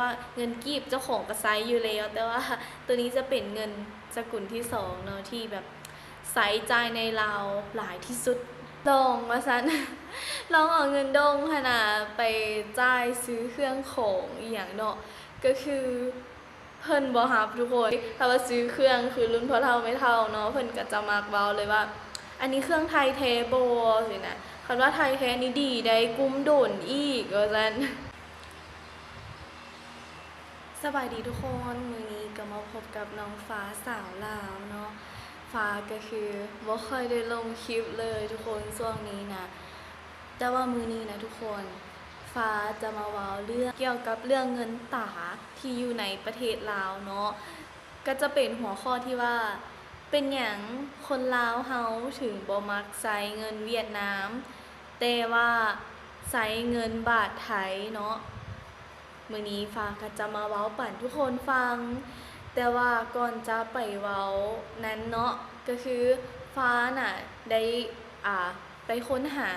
ว่าเงินกีบเจ้าของก็ไซส์อยู่แล้วแต่ว่าตัวนี้จะเป็นเงินสกุลที่2เนาะที่แบบไซส์จ่ายในลาวหลายที่สุดลองว่าซัน ลองเอาเงินดงขนาดไปจ่ายซื้อเครื่องของอีหยังเนาะก็คือเพิ่นบ่ฮับทุกคนถ้าว่าซื้อเครื่องคือรุ่นพ่อเฒ่าไม่เฒ่าเนาะเพิ่นก็จะมักเว้าเลยว่าอันนี้เครื่องไทยแท้บ่สินะคันว่าไทยแท้นี่ดีได้กุ้มโดนอีกว่าซั่นสบายดีทุกคนมื้อนี้ก็มาพบกับน้องฟ้าสาวลาวเนาะฟ้าก็คือบ่ค่อยได้ลงคลิปเลยทุกคนช่วงนี้นะแต่ว่ามื้อนี้นะทุกคนฟ้าจะมาเว้าเรื่องเกี่ยวกับเรื่องเงินตาที่อยู่ในประเทศลาวเนาะก็จะเป็นหัวข้อที่ว่าเป็นหยังคนลาวเฮาถึงบ่มักใช้เงินเวียดนามแต่ว่าใช้เงินบาทไทยเนาะมื้อนี้ฟ้าก็จะมาเว้าปั่นทุกคนฟังแต่ว่าก่อนจะไปเว้านั้นเนาะก็คือฟ้าน่ะได้ไปค้นหา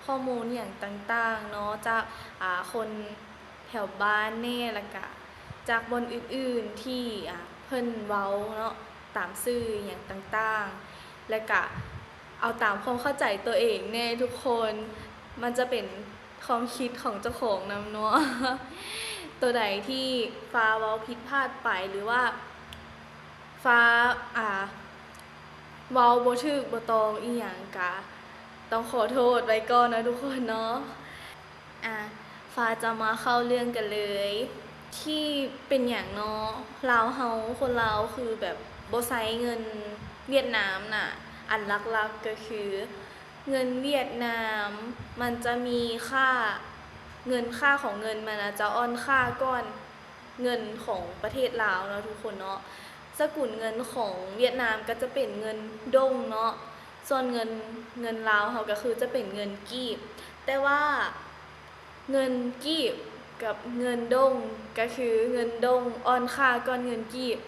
ข้อมูลอย่างต่างๆเนาะจากคนแถวบ้านแน่แล้วก็จากบนอื่นๆที่เพิ่นเว้าเนาะตามสื่ออย่างต่างๆแล้วก็เอาตามความเข้าใจตัวเองแน่ทุกคนมันจะเป็นความคิดของเจ้าของนำเนาะ ตัวใดที่ฟ้าเว้าผิดพลาดไปหรือว่าฟ้าเว้าบ่ถูกบ่ตรงอีหยังก็ต้องขอโทษไว้ก่อนนะทุกคนเนาะฟ้าจะมาเข้าเรื่องกันเลยที่เป็นอย่างเนาะลาวเฮาคนลาวคือแบบบ่ใช้เงินเวียดนามน่ะอันหลักๆก็คือเงินเวียดนามมันจะมีค่าของเงินมันจะอ่อนค่าก่อนเงินของประเทศลาวเนาะทุกคนเนาะสกุลเงินของเวียดนามก็จะเป็นเงินดงเนาะส่วนเงินลาวเขาก็คือจะเป็นเงินกีบแต่ว่าเงินกีบกับเงินดงก็คือเงินดงอ่อนค่าก่อนเงินกีบ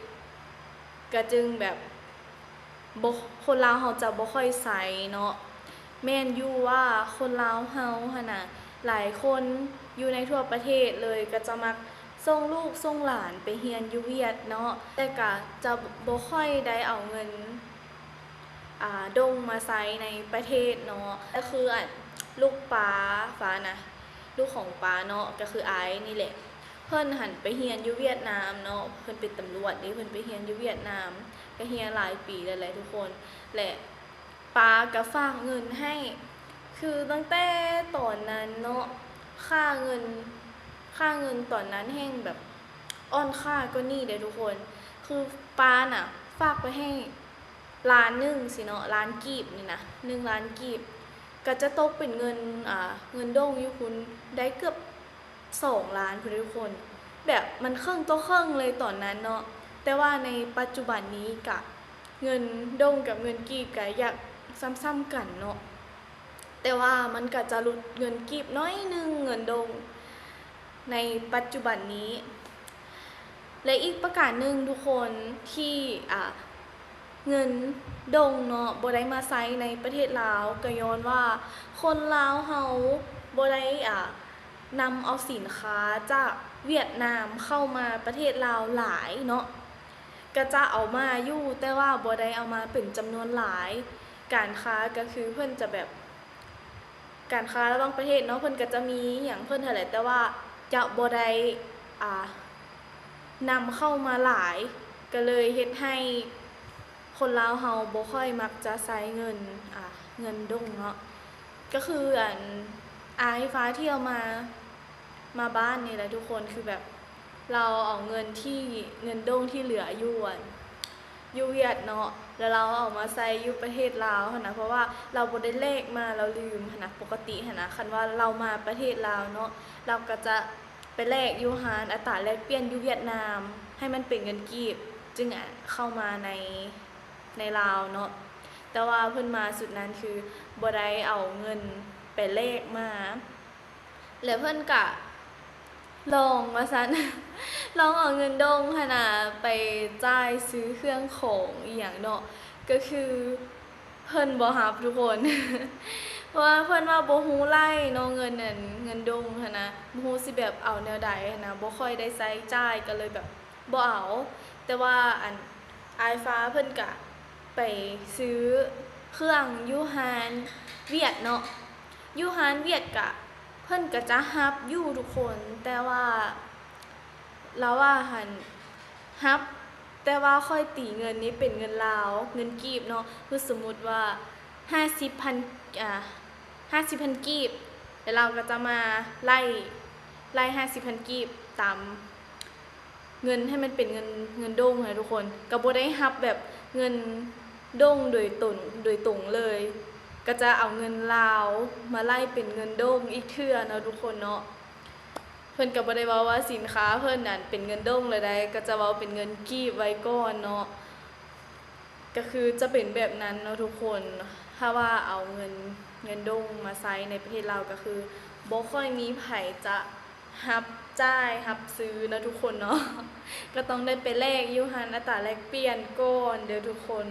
ก็จึงแบบคนลาวเขาจะบ่ค่อยใช้เนาะแม่นอยู่ว่าคนลาวเฮาหั่นน่ะหลายคนอยู่ในทั่วประเทศเลยก็จะมักส่งลูกส่งหลานไปเรียนอยู่เวียดเนาะแต่ก็จะบ่ค่อยได้เอาเงินดงมาใช้ในประเทศเนาะก็คือลูกป้าฟ้านะลูกของป้าเนาะก็คือไอ้นี่แหละเพิ่นหันไปเรียนอยู่เวียดนามเนาะเพิ่นเป็นตำรวจนี่เพิ่นไปเรียนอยู่เวียดนามก็เรียนหลายปีแล้วแหละทุกคนและป้าก็ฝากเงินให้คือตั้งแต่ตอนนั้นเนาะค่าเงินตอนนั้นแห้งแบบอ่อนค่าก็นี่เด้อทุกคนคือป้าน่ะฝากไปให้ล้านนึงสิเนาะล้านกีบนี่นะ1 ล้านกีบก็จะตกเป็นเงินเงินดงอยู่คุณได้เกือบ2 ล้านพุ่นทุกคนแบบมันครึ่งต่อครึ่งเลยตอนนั้นเนาะแต่ว่าในปัจจุบันนี้กะเงินดงกับเงินกีบก็อยากซ้ำๆกันเนาะแต่ว่ามันก็จะลดเงินกีบน้อยนึงเงินดงในปัจจุบันนี้และอีกประการหนึ่งทุกคนที่เงินดงเนาะบ่ได้มาใช้ในประเทศลาวก็ย้อนว่าคนลาวเฮาบ่ได้นำเอาสินค้าจากเวียดนามเข้ามาประเทศลาวหลายเนาะก็จะเอามาอยู่แต่ว่าบ่ได้เอามาเป็นจำนวนหลายการค้าก็คือเพิ่นจะแบบการค้าระหว่างประเทศเนาะเพิ่นก็จะมีหยังเพิ่นเท่าไหร่แต่ว่าจะบ่ได้นำเข้ามาหลายก็เลยเฮ็ดให้คนลาวเฮาบ่ค่อยมักจะใช้เงินดงเนาะก็คืออายฟ้าที่เอามาบ้านนี่แหละทุกคนคือแบบเราเอาเงินดงที่เหลืออยู่เวียดเนาะแล้วเราเอามาใช้อยู่ประเทศลาวหั่นนะเพราะว่าเราบ่ได้เลขมาเราลืมหั่นนะปกติหั่นนะคันว่าเรามาประเทศลาวเนาะเราก็จะไปแลกอยู่ร้านอัตราแลกเปลี่ยนอยู่เวียดนามให้มันเป็นเงินกีบจึงเข้ามาในลาวเนาะแต่ว่าเพิ่นมาสุดนั้นคือบ่ได้เอาเงินไปแลกมาแล้วเพิ่นก็ลองว่าซั่น ลองเอาเงินดงหั่นน่ะไปจ่ายซื้อเครื่องของอีหยังเนาะก็คือเพิ่นบ่รับทุกคน เพราะว่าเพิ่นว่าบ่ฮู้ไล่เนาะเงินนั่นเงินดงหันนะบ่ฮู้สิแบบเอาแนวใดหันนะบ่ค่อยได้ใช้จ่ายก็เลยแบบบ่เอาแต่ว่าอันอายฟ้าเพิ่นก็ไปซื้อเครื่องยูฮานเวียดเนาะยูฮานเวียดกะเพิ่นก็จะรับอยู่ทุกคนแต่ว่าเราว่าหันรับแต่ว่าค่อยตีเงินนี้เป็นเงินลาวเงินกีบเนาะคือสมมุติว่า50,00050,000กีบแล้วเราก็จะมาไล่50,000กีบตามเงินให้มันเป็นเงินด้งนะทุกคนก็บ่ได้รับแบบเงินด้งโดยตรงเลยก็จะเอาเงินลาวมาไล่เป็นเงินด้งอีกเทื่อเนาะทุกคนเนาะเพิ่นก็บ่ได้เว้าว่าสินค้าเพิ่นนั่นเป็นเงินด้งเลยได้ก็จะเว้าเป็นเงินกีบไว้ก่อนเนาะก็คือจะเป็นแบบนั้นเนาะทุกคนถ้าว่าเอาเงินด้งมาใช้ในประเทศเราก็คือบ่ค่อยมีไผจะรับจ่ายรับซื้อนะทุกคนเนาะก็ต้องได้ไปแลกอยู่หันอัตราแลกเปลี่ยนก่อนเดี๋ยวทุกคน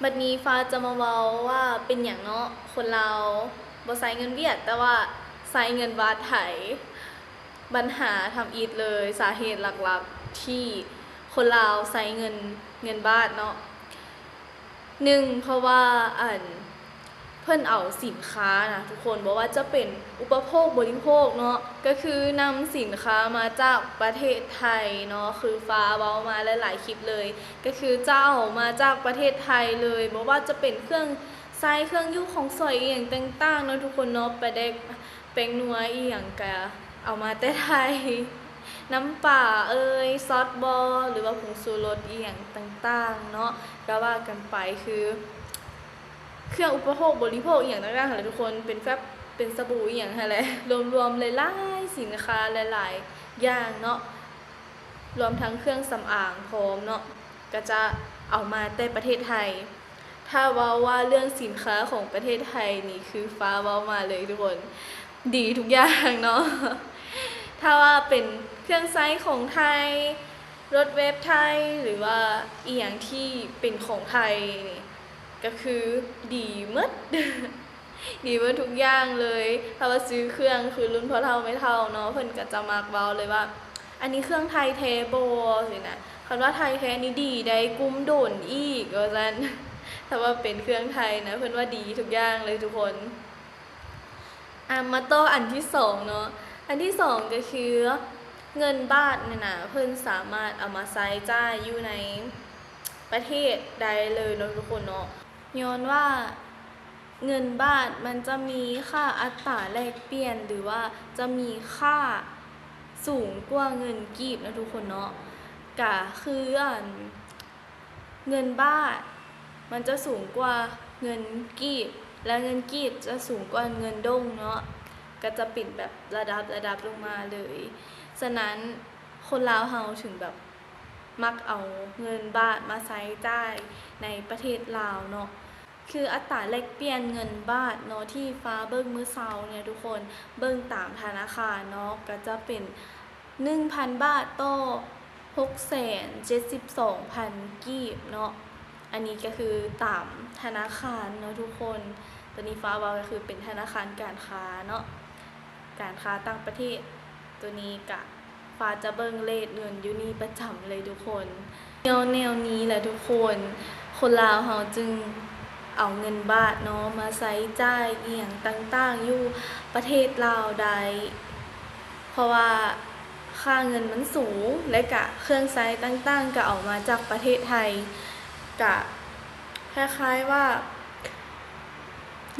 บัดนี้ฟ้าจะมาเว้าว่าเป็นหยังเนาะคนเราบ่ใช้เงินเวียดแต่ว่าใช้เงินบาทไทยปัญหาทำอีทเลยสาเหตุหลักๆที่คนลาวใช้เงินบาทเนาะ1เพราะว่าเพิ่นเอาสินค้านะทุกคนบอกว่าจะเป็นอุปโภคบริโภคเนาะก็คือนำสินค้ามาจากประเทศไทยเนาะคือฟ้าเว้ามาหลายๆคลิปเลยก็คือเจ้ามาจากประเทศไทยเลยบอกว่าจะเป็นเครื่องใช้เครื่องยุ่ของสวยอีหยังต่างๆเนาะทุกคนเนาะไปได้แป้งนัวอีหยังก็เอามาแต่ไทยน้ำปลาซอสบอหรือว่าผงชูรสอีหยังต่างๆเนาะก็ว่ากันไปคือเครื่องอุปโภคบริโภคอย่างต่างๆค่ะทุกคนเป็นแฟบเป็นสบู่อย่างไรรวมๆหลายๆสินค้าหลายๆอย่างเนาะรวมทั้งเครื่องสำอางพร้อมเนาะก็จะเอามาแต่ประเทศไทยถ้าว่าเรื่องสินค้าของประเทศไทยนี่คือฟ้าเว้ามาเลยทุกคนดีทุกอย่างเนาะถ้าว่าเป็นเครื่องไซส์ของไทยรถเว็บไทยหรือว่าอีหยังที่เป็นของไทยนี่ก็คือดีหมด ดีหมดทุกอย่างเลยถ้าว่าซื้อเครื่องคือรุ่นพ่อเฒ่าไม่เฒ่าเนาะเพิ่นก็จะมักเว้าเลยว่าอันนี้เครื่องไทยแท้บ่สินะคันว่าไทยแท้นี่ดีได้กุ้มโดนอีกว่าซั่น ถ้าว่าเป็นเครื่องไทยนะเพิ่นว่าดีทุกอย่างเลยทุกคนมาต่ออันที่2เนาะอันที่2ก็คือเงินบาทเนี่ยนะเพิ่นสามารถเอามาใช้จ่ายอยู่ในประเทศใดเลยเนาะทุกคนเนาะย้อนว่าเงินบาทมันจะมีค่าอัตราแลกเปลี่ยนหรือว่าจะมีค่าสูงกว่าเงินกีบนะทุกคนเนาะก็คือเงินบาทมันจะสูงกว่าเงินกีบและเงินกีบจะสูงกว่าเงินด้งเนาะก็จะปิดแบบระดับลงมาเลยฉะนั้นคนลาวเฮาถึงแบบมักเอาเงินบาทมาใช้จ่ายในประเทศลาวเนาะคืออัตราแลกเปลี่ยนเงินบาทเนาะที่ฟ้าเบิ่งมื้อเช้าเนี่ยทุกคนเบิ่งตามธนาคารเนาะก็จะเป็น 1,000 บาทต่อ 672,000 กีบเนาะอันนี้ก็คือตามธนาคารเนาะทุกคนตัวนี้ฟ้าว่าก็คือเป็นธนาคารการค้าเนาะการค้าต่างประเทศตัวนี้กะฟ้าจะเบิ่งเลทเงินอยู่นี่ประจำเลยทุกคนแนวนี้แหละทุกคนคนลาวเฮาจึงเอาเงินบาทเนาะมาใช้จ่ายอีหยังต่างๆอยู่ประเทศลาวได้เพราะว่าค่าเงินมันสูงและกะเครื่องใช้ต่างๆก็เอามาจากประเทศไทยกะคล้ายๆว่า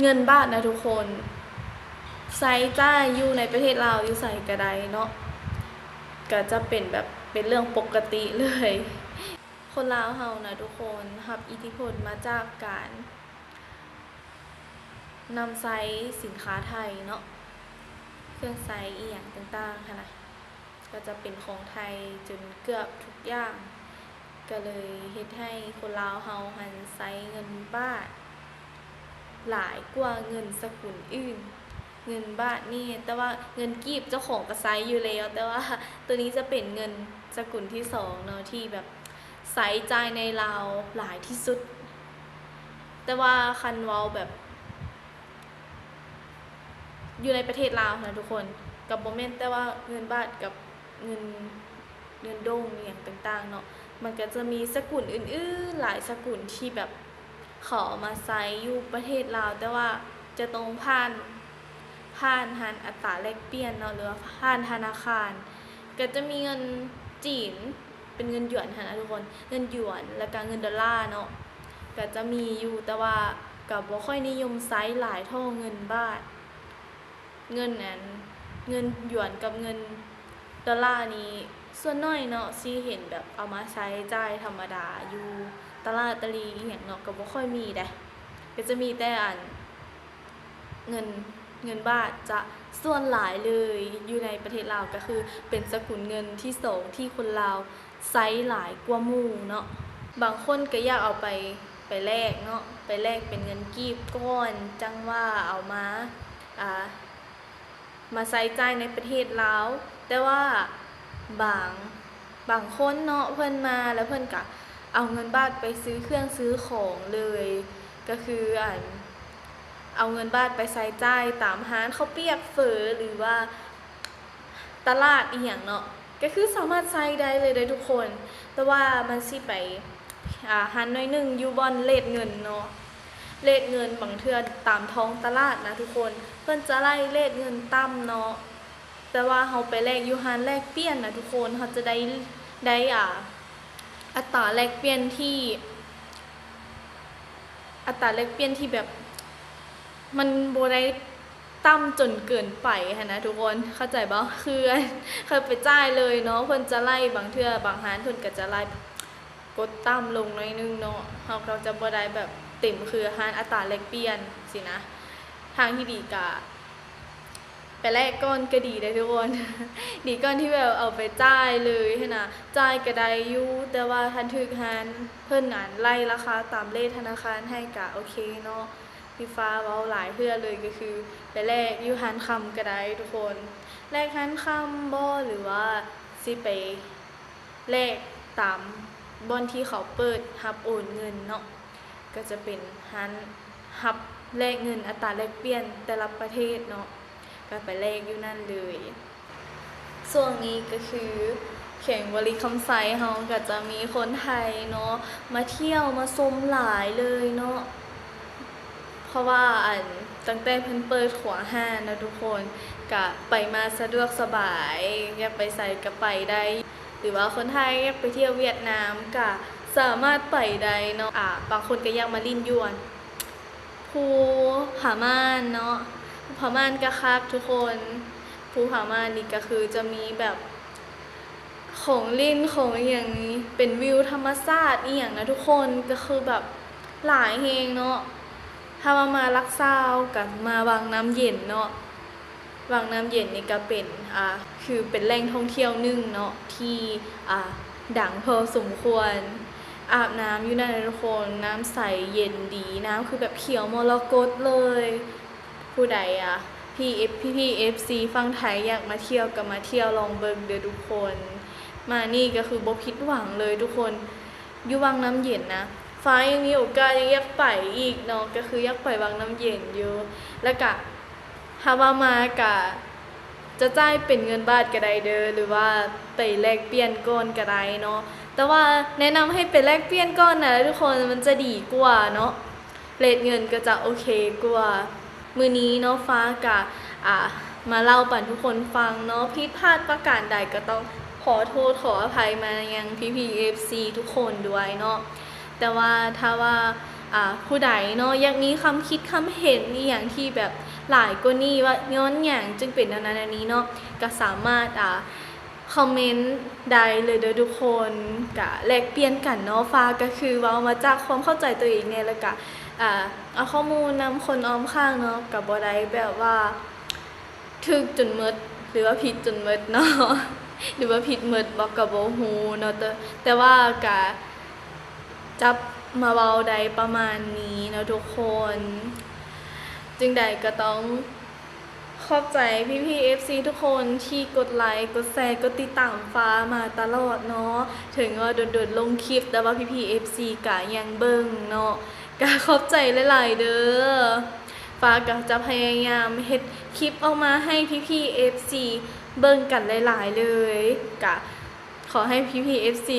เงินบาทนะทุกคนใช้จ่ายอยู่ในประเทศลาวอยู่ไสก็ได้เนาะก็จะเป็นแบบเป็นเรื่องปกติเลยคนลาวเฮานะทุกคนรับอิทธิพลมาจากการนำใช้สินค้าไทยเนาะเครื่องใช้อีหยังต่างๆค่ะนะก็จะเป็นของไทยจนเกือบทุกอย่างก็เลยเฮ็ดให้คนลาวเฮาหันใช้เงินบาทหลายกว่าเงินสกุลอื่นเงินบาทนี่แต่ว่าเงินกีบเจ้าของก็ใช้อยู่แล้วแต่ว่าตัวนี้จะเป็นเงินสกุลที่2เนาะที่แบบใช้จ่ายในลาวหลายที่สุดแต่ว่าคันเว้าแบบ อยู่ในประเทศลาวนะทุกคนกับบ่แม่นแต่ว่าเงินบาทกับเงินเงินดงอย่างต่างๆเนาะมันก็จะมีสกุลอื่นๆหลายสกุลที่แบบเขาเอามาใช้อยู่ประเทศลาวแต่ว่าจะต้องผ่านอัตราแลกเปลี่ยนเนาะหรือว่าผ่านธนาคารก็จะมีเงินจีนเป็นเงินหยวนค่ะนะทุกคนเงินหยวนแล้วก็เงินดอลลาร์เนาะก็จะมีอยู่แต่ว่าก็บ่ค่อยนิยมใช้หลายเท่าเงินบาทเงินหยวนกับเงินดอลลาร์นี้ส่วนน้อยเนาะสิเห็นแบบเอามาใช้จ่ายธรรมดาอยู่ตลาดตะลีอหย่างเนาะก็บ่ค่อยมีเด้ก็จะมีแต่เงินบาทจะส่วนหลายเลยอยู่ในประเทศลาวก็คือเป็นสกุลเงินที่สองที่คนลาวใช้หลายกว่าหมู่เนาะบางคนก็อยากเอาไปแลกเนาะไปแลกเป็นเงินกีบก้อนจังว่าเอามาใช้จ่ายในประเทศลาวแต่ว่าบางคนเนาะเพิ่นมาแล้วเพิ่นก็เอาเงินบาทไปซื้อเครื่องซื้อของเลยก็คือเอาเงินบาทไปใช้จ่ายตามร้านข้าวเปียกเฝอหรือว่าตลาดอีหยังเนาะก็คือสามารถใช้ได้เลยได้ทุกคนแต่ว่ามันสิไปหันหน่อยนึงอยู่บอนเลทเงินเนาะเลทเงินบางเทื่อตามท้องตลาดนะทุกคนเพิ่นจะไล่เลทเงินต่ำเนาะแต่ว่าเฮาไปแลกอยู่ร้านแลกเปลี่ยนนะทุกคนเฮาจะได้อัตราแลกเปลี่ยนที่แบบมันบ่ได้ต่ำจนเกินไปค่ะนะทุกคนเข้าใจบ่คือไปจ่ายเลยเนาะเพิ่นจะไล่บางเทื่อบางร้านเพิ่นก็จะไล่กดต่ำลงหน่อยนึงเนาะเราจะบ่ได้แบบเต็มคือร้านอัตราแลกเปลี่ยนสินะทางที่ดีก็ไปแลกก้อนก็ดีได้ทุกคนดีก้อนที่แบบเอาไปจ่ายเลยให้นะจ่ายก็ได้อยู่แต่ว่าทันถึกร้านเพิ่นไล่ราคาตามเลขธนาคารให้ก็โอเคเนาะพี่ฟ้าเว้าหลายเทื่อเลยก็คือไปแลกอยู่ร้านคำก็ได้ทุกคนแลกร้านคำบ่หรือว่าสิไปแลกตามบ่อนที่เขาเปิดรับโอนเงินเนาะก็จะเป็นร้านรับแลกเงินอัตราแลกเปลี่ยนแต่ละประเทศเนาะก็ไปแลกอยู่นั่นเลยช่วงนี้ก็คือแข่งวลีคำไซเฮาก็จะมีคนไทยเนาะมาเที่ยวมาชมหลายเลยเนาะเพราะว่าตั้งแต่เพิ่นเปิดขัวห้านนะทุกคนก็ไปมาสะดวกสบายอยากไปไสก็ไปได้หรือว่าคนไทยอยากไปเที่ยวเวียดนามก็สามารถไปได้เนาะบางคนก็อยากมาลิ้นยวนภูผาม่านเนาะผาม่านก็คักทุกคนภูผาม่านนี่ก็คือจะมีแบบของลิ้นของอย่างนี้เป็นวิวธรรมชาติอีหยังนะทุกคนก็คือแบบหลายแฮงเนาะถ้ามาลักซาวกับมาวังน้ำเย็นเนาะวังน้ำเย็นนี่ก็เป็นคือเป็นแหล่งท่องเที่ยวนึงเนาะที่ดังพอสมควรอาบน้ำอยู่นั่นทุกคนน้ำใสเย็นดีน้ำคือแบบเขียวมรกตเลยผู้ใดPFC ฟังไทยอยากมาเที่ยวก็มาเที่ยวลองเบิ่งเด้อทุกคนมานี่ก็คือบ่ผิดหวังเลยทุกคนอยู่วังน้ำเย็นนะฟ้ายังมีโอกาสยังอยากไปอีกเนาะก็คืออยากไปวังน้ำเย็นอยู่แล้วก็ถ้าว่ามาก็จะจ่ายเป็นเงินบาทก็ได้เด้อหรือว่าไปแลกเปลี่ยนก่อนก็ได้เนาะแต่ว่าแนะนำให้ไปแลกเปลี่ยนก่อนนะทุกคนมันจะดีกว่าเนาะเรทเงินก็จะโอเคกว่ามื้อนี้เนาะฟ้าก็มาเล่าปั่นทุกคนฟังเนาะผิดพลาดประการใดก็ต้องขอโทษขออภัยมายังPPFC ทุกคนด้วยเนาะแต่ว่าถ้าว่าผู้ใดเนาะอยากมีคำคิดคำเห็นอีหยังที่แบบหลายกว่านี้ว่าย้อนหยังจึงเป็นอันนั้นอันนี้เนาะก็สามารถคอมเมนต์ได้เลยเด้อทุกคนก็แลกเปลี่ยนกันเนาะฟ้าก็คือเว้ามาจากความเข้าใจตัวเองเนี่ยแล้วก็เอาข้อมูลนำคนอ้อมข้างเนาะก็บ่ได้แบบว่าถูกจนหมดหรือว่าผิดจนหมดเนาะหรือว่าผิดหมดบ่ก็บ่ฮู้เนาะแต่ว่าก็จับมาเว้าได้ประมาณนี้เนาะทุกคนจึงใดก็ต้องขอบใจPPFC ทุกคนที่กดไลค์กดแชร์กดติดตามฟ้ามาตลอดเนาะถึงว่าโดนๆลงคลิปแต่ว่าPPFC ก็ยังเบิ่งเนาะก็ขอบใจหลายๆเด้อ ฟ้าก็จะพยายามเฮ็ดคลิปออกมาให้พี่ๆ FC เบิ่งกันหลายๆเลยกะขอให้พี่ๆ FC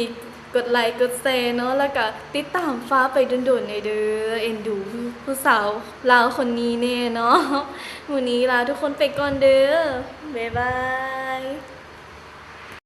กดไลค์กดแชร์เนาะแล้วก็ติดตามฟ้าไปโดนๆในเด้อเอ็นดูผู้สาวลาวคนนี้แน่เนาะมื้อนี้ลาทุกคนไปก่อนเด้อบ๊ายบาย